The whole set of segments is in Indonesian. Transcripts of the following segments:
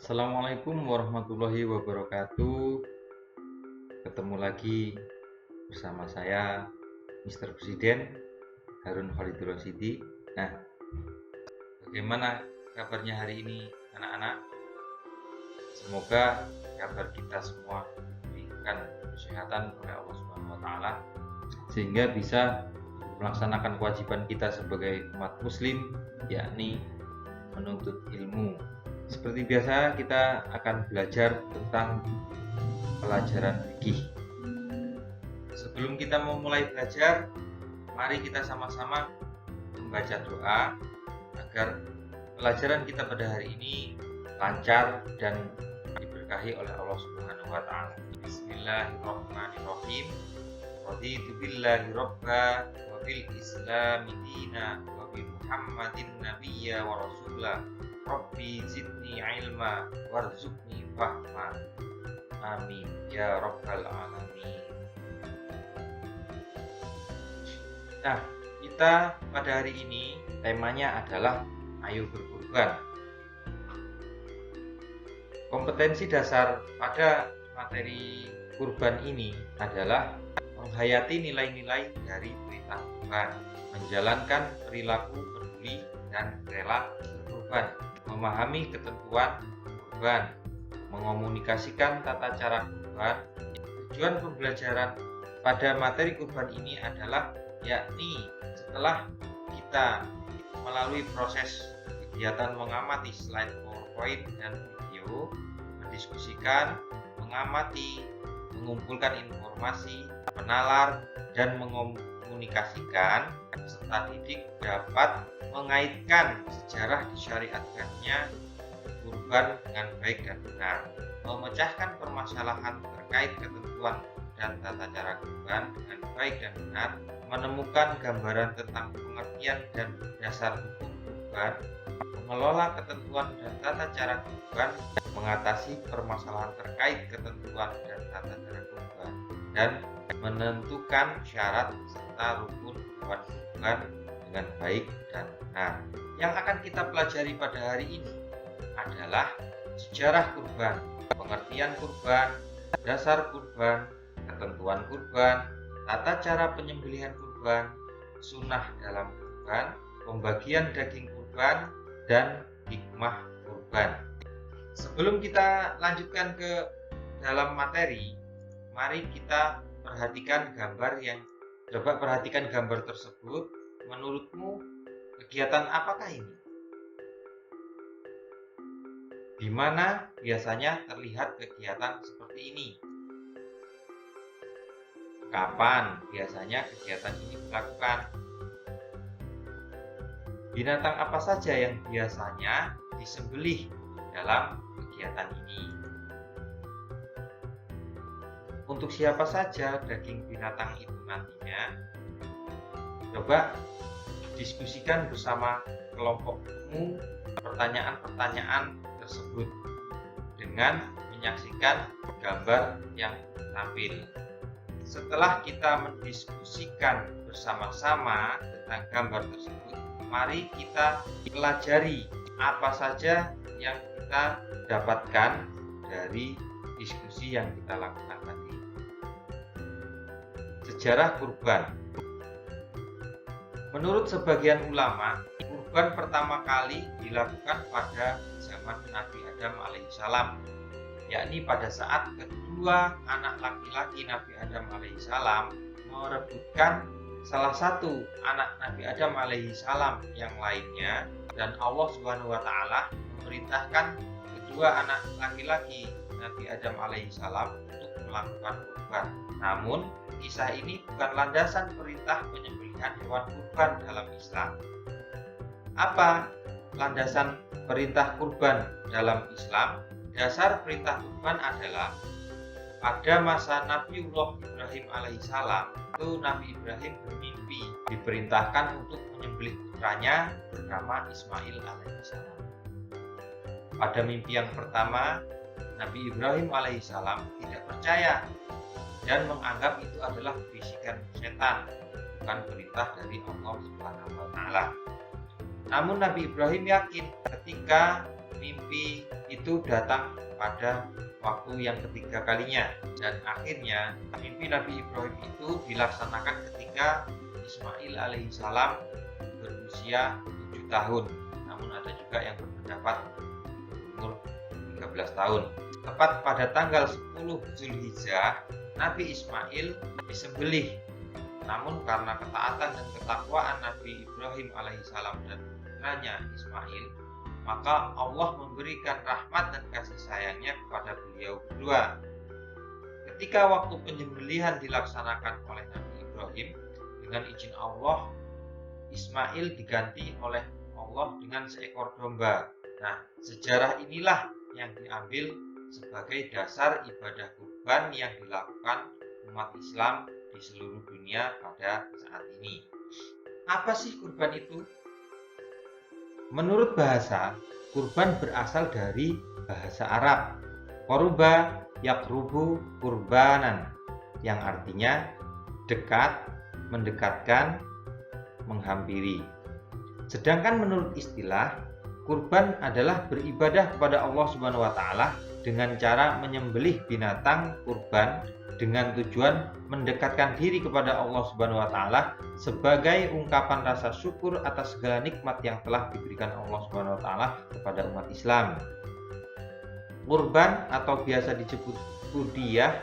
Assalamualaikum warahmatullahi wabarakatuh. Ketemu lagi bersama saya Mr. Presiden Harun Khalidul Rasidi. Nah, bagaimana kabarnya hari ini anak-anak? Semoga kabar kita semua diberikan kesehatan oleh Allah Subhanahu wa taala sehingga bisa melaksanakan kewajiban kita sebagai umat muslim, yakni menuntut ilmu. Seperti biasa, kita akan belajar tentang pelajaran fikih. Sebelum kita memulai belajar, mari kita sama-sama membaca doa agar pelajaran kita pada hari ini lancar dan diberkahi oleh Allah Subhanahu wa taala. Bismillahirrahmanirrahim. Raditu billahi robba wa bil islami dina wa bi Muhammadin nabiyya wa rasulah. Rabbi zidni ilma warzuqni fahma. Amin ya rabbal alamin. Nah, kita pada hari ini temanya adalah ayo berkurban. Kompetensi dasar pada materi kurban ini adalah menghayati nilai-nilai dari perintah kurban, menjalankan perilaku peduli dan rela berkurban, memahami ketentuan kurban, mengomunikasikan tata cara kurban. Tujuan pembelajaran pada materi kurban ini adalah yakni setelah kita melalui proses kegiatan mengamati slide PowerPoint dan video, mendiskusikan, mengamati, mengumpulkan informasi, menalar, dan mengomunikasikan, peserta didik dapat mengaitkan sejarah disyariatkannya kurban dengan baik dan benar, memecahkan permasalahan terkait ketentuan dan tata cara kurban dengan baik dan benar, menemukan gambaran tentang pengertian dan dasar hukum kurban, mengelola ketentuan dan tata cara kurban, mengatasi permasalahan terkait ketentuan dan tata cara kurban, dan menentukan syarat serta rukun hewan kurban dengan baik dan benar. Yang akan kita pelajari pada hari ini adalah sejarah kurban, pengertian kurban, dasar kurban, ketentuan kurban, tata cara penyembelihan kurban, sunnah dalam kurban, pembagian daging kurban, dan hikmah kurban. Sebelum kita lanjutkan ke dalam materi, mari kita perhatikan gambar tersebut. Menurutmu kegiatan apakah ini? Di mana biasanya terlihat kegiatan seperti ini? Kapan biasanya kegiatan ini dilakukan? Binatang apa saja yang biasanya disembelih dalam kegiatan ini? Untuk siapa saja daging binatang itu nantinya? Coba diskusikan bersama kelompokmu pertanyaan-pertanyaan tersebut dengan menyaksikan gambar yang tampil. Setelah kita mendiskusikan bersama-sama tentang gambar tersebut, mari kita pelajari apa saja yang kita dapatkan dari diskusi yang kita lakukan tadi. Sejarah kurban. Menurut sebagian ulama, kurban pertama kali dilakukan pada zaman Nabi Adam alaihissalam, yakni pada saat kedua anak laki-laki Nabi Adam alaihissalam merebutkan salah satu anak Nabi Adam alaihissalam yang lainnya, dan Allah Subhanahu wa taala memerintahkan kedua anak laki-laki Nabi Adam alaihissalam untuk melakukan kurban. Namun, kisah ini bukan landasan perintah penyembelihan hewan kurban dalam Islam. Apa landasan perintah kurban dalam Islam? Dasar perintah kurban adalah pada masa Nabiullah Ibrahim alaihissalam, itu Nabi Ibrahim bermimpi diperintahkan untuk menyembelih putranya bernama Ismail alaihissalam. Pada mimpi yang pertama, Nabi Ibrahim alaihissalam tidak percaya dan menganggap itu adalah bisikan setan, bukan perintah dari Allah Subhanahu wa taala. Namun Nabi Ibrahim yakin ketika mimpi itu datang pada waktu yang ketiga kalinya, dan akhirnya mimpi Nabi Ibrahim itu dilaksanakan ketika Ismail alaihissalam berusia 7 tahun. Namun ada juga yang berpendapat berumur 13 tahun. Tepat pada tanggal 10 Zulhijjah, Nabi Ismail disembelih. Namun karena ketaatan dan ketakwaan Nabi Ibrahim alaihissalam dan putranya Ismail, maka Allah memberikan rahmat dan kasih sayangnya kepada beliau berdua. Ketika waktu penyembelihan dilaksanakan oleh Nabi Ibrahim, dengan izin Allah, Ismail diganti oleh Allah dengan seekor domba. Nah, sejarah inilah yang diambil sebagai dasar ibadah kurban yang dilakukan umat Islam di seluruh dunia pada saat ini. Apa sih kurban itu? Menurut bahasa, kurban berasal dari bahasa Arab Qoruba yakrubu kurbanan, yang artinya dekat, mendekatkan, menghampiri. Sedangkan menurut istilah, kurban adalah beribadah kepada Allah Subhanahu wa taala dengan cara menyembelih binatang kurban dengan tujuan mendekatkan diri kepada Allah Subhanahu wa taala sebagai ungkapan rasa syukur atas segala nikmat yang telah diberikan Allah Subhanahu wa taala kepada umat Islam. Kurban atau biasa disebut udhiyah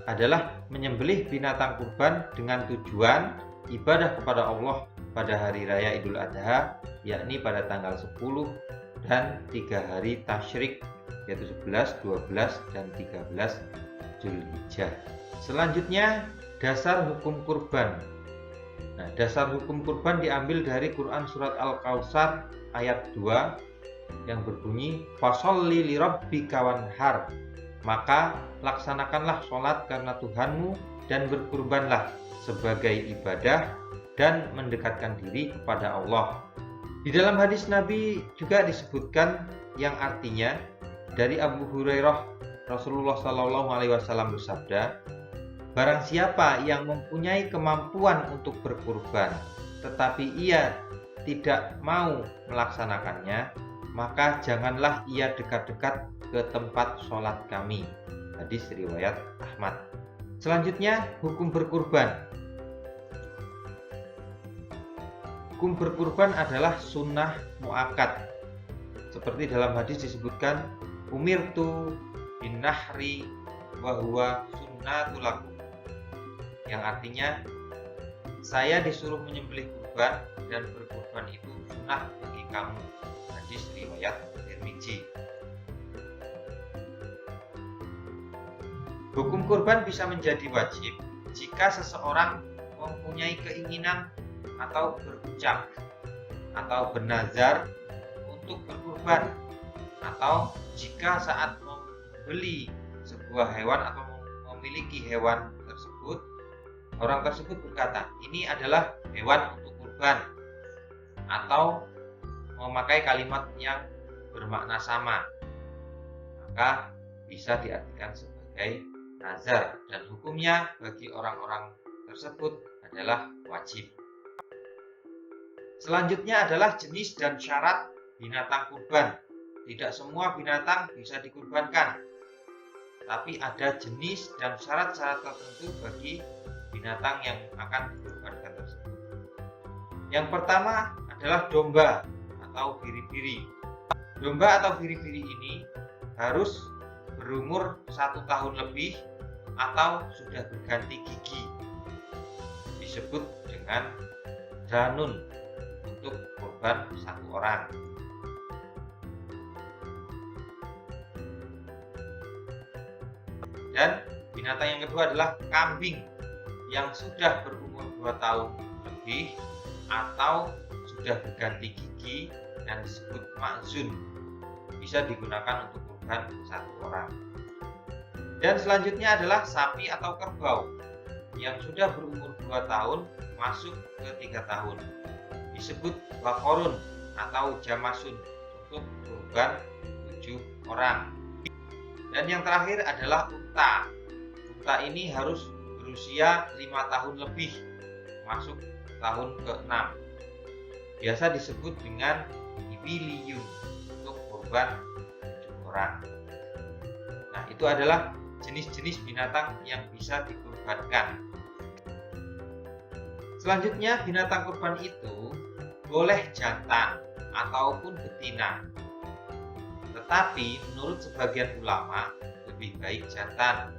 adalah menyembelih binatang kurban dengan tujuan ibadah kepada Allah pada hari raya Idul Adha, yakni pada tanggal 10 dan 3 hari tasyrik, yaitu 11, 12, dan 13 Zulhijjah. Selanjutnya, dasar hukum kurban. Nah, dasar hukum kurban diambil dari Quran surat Al-Kautsar ayat 2 yang berbunyi fasholli lirabbika wanhar, maka laksanakanlah sholat karena Tuhanmu dan berkurbanlah sebagai ibadah dan mendekatkan diri kepada Allah. Di dalam hadis Nabi juga disebutkan yang artinya dari Abu Hurairah, Rasulullah SAW bersabda, barang siapa yang mempunyai kemampuan untuk berkurban tetapi ia tidak mau melaksanakannya, maka janganlah ia dekat-dekat ke tempat sholat kami. Hadis riwayat Ahmad. Selanjutnya, hukum berkurban. Hukum berkurban adalah sunnah muakkad. Seperti dalam hadis disebutkan, umirtu bin nahri wa huwa sunnatul lakum, yang artinya saya disuruh menyembelih kurban dan berkurban itu sunnah bagi kamu. Hadis riwayat Tirmidzi. Hukum kurban bisa menjadi wajib jika seseorang mempunyai keinginan atau berucap atau bernazar untuk berkurban, atau jika saat membeli sebuah hewan atau memiliki hewan tersebut, orang tersebut berkata, ini adalah hewan untuk kurban, atau memakai kalimat yang bermakna sama, maka bisa diartikan sebagai nazar, dan hukumnya bagi orang-orang tersebut adalah wajib. Selanjutnya adalah jenis dan syarat binatang kurban. Tidak semua binatang bisa dikurbankan, tapi ada jenis dan syarat-syarat tertentu bagi binatang yang akan dikurbankan tersebut. Yang pertama adalah domba atau biri-biri. Domba atau biri-biri ini harus berumur 1 tahun lebih atau sudah berganti gigi. Disebut dengan danun untuk kurban 1 orang. Dan binatang yang kedua adalah kambing yang sudah berumur 2 tahun lebih atau sudah berganti gigi dan disebut ma'zun, bisa digunakan untuk kurban 1 orang. Dan selanjutnya adalah sapi atau kerbau yang sudah berumur 2 tahun masuk ke 3 tahun, disebut bakorun atau jamasun untuk kurban 7 orang. Dan yang terakhir adalah unta. Unta ini harus berusia 5 tahun lebih, masuk tahun ke-6. Biasa disebut dengan ibiliyun untuk kurban orang. Nah, itu adalah jenis-jenis binatang yang bisa dikurbankan. Selanjutnya, binatang kurban itu boleh jantan ataupun betina. Tetapi menurut sebagian ulama lebih baik jantan.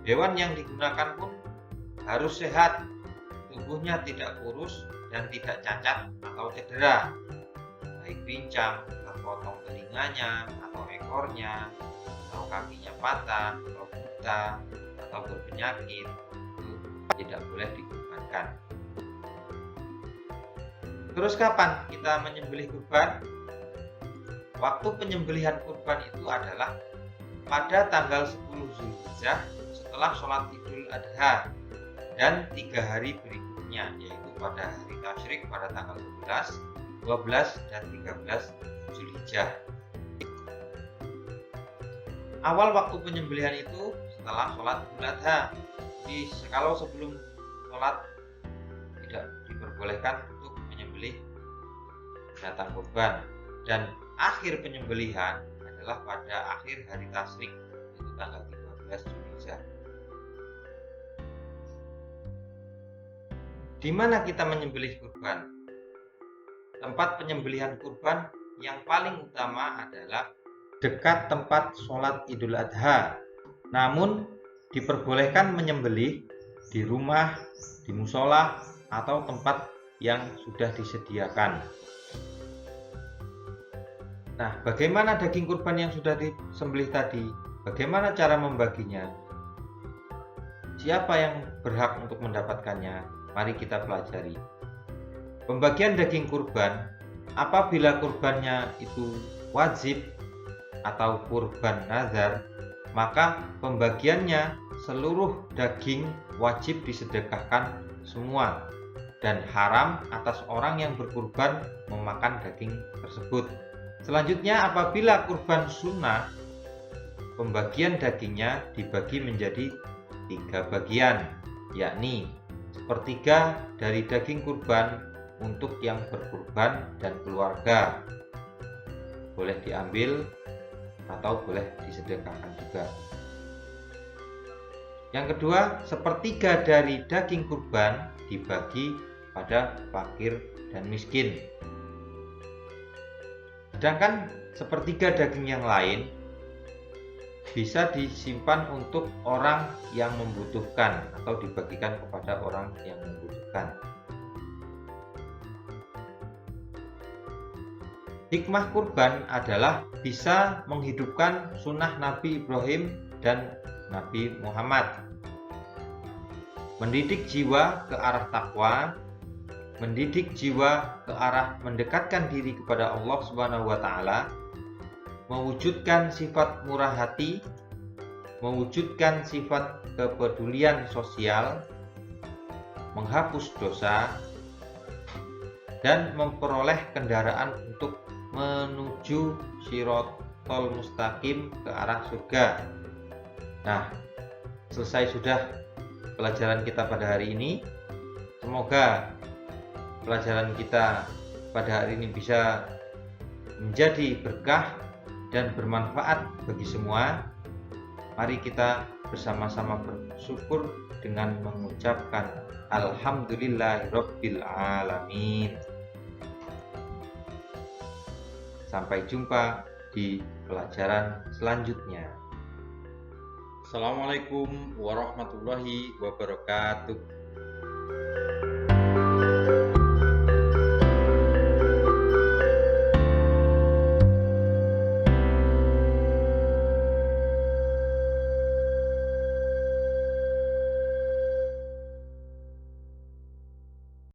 Hewan yang digunakan pun harus sehat, tubuhnya tidak kurus dan tidak cacat atau cedera, baik pincang, terpotong telinganya atau ekornya, atau kakinya patah atau buta atau berpenyakit, itu tidak boleh dikurbankan. Terus kapan kita menyembelih kurban? Waktu penyembelihan kurban itu adalah pada tanggal 10 Zulhijjah setelah sholat Idul Adha dan 3 hari berikutnya, yaitu pada hari tasyrik pada tanggal 11, 12, dan 13 Zulhijjah. Awal waktu penyembelihan itu setelah sholat Idul Adha. Jadi kalau sebelum sholat tidak diperbolehkan untuk menyembelih binatang kurban, dan akhir penyembelihan adalah pada akhir hari tasyrik, yaitu tanggal 13 Zulhijjah. Di mana kita menyembelih kurban? Tempat penyembelihan kurban yang paling utama adalah dekat tempat sholat Idul Adha. Namun diperbolehkan menyembelih di rumah, di musola, atau tempat yang sudah disediakan. Nah, bagaimana daging kurban yang sudah disembelih tadi? Bagaimana cara membaginya? Siapa yang berhak untuk mendapatkannya? Mari kita pelajari. Pembagian daging kurban, apabila kurbannya itu wajib atau kurban nazar, maka pembagiannya seluruh daging wajib disedekahkan semua, dan haram atas orang yang berkurban memakan daging tersebut. Selanjutnya, apabila kurban sunnah, pembagian dagingnya dibagi menjadi 3 bagian, yakni sepertiga dari daging kurban untuk yang berkurban dan keluarga, boleh diambil atau boleh disedekahkan juga. Yang kedua, sepertiga dari daging kurban dibagi pada fakir dan miskin. Sedangkan sepertiga daging yang lain bisa disimpan untuk orang yang membutuhkan atau dibagikan kepada orang yang membutuhkan. Hikmah kurban adalah bisa menghidupkan sunnah Nabi Ibrahim dan Nabi Muhammad, mendidik jiwa ke arah takwa, mendidik jiwa ke arah mendekatkan diri kepada Allah Subhanahu wa Ta'ala, mewujudkan sifat murah hati, mewujudkan sifat kepedulian sosial, menghapus dosa, dan memperoleh kendaraan untuk menuju Shirathul Mustaqim ke arah surga. Nah, selesai sudah pelajaran kita pada hari ini. Semoga pelajaran kita pada hari ini bisa menjadi berkah dan bermanfaat bagi semua. Mari kita bersama-sama bersyukur dengan mengucapkan Alhamdulillahirabbil alamin. Sampai jumpa di pelajaran selanjutnya. Assalamualaikum warahmatullahi wabarakatuh.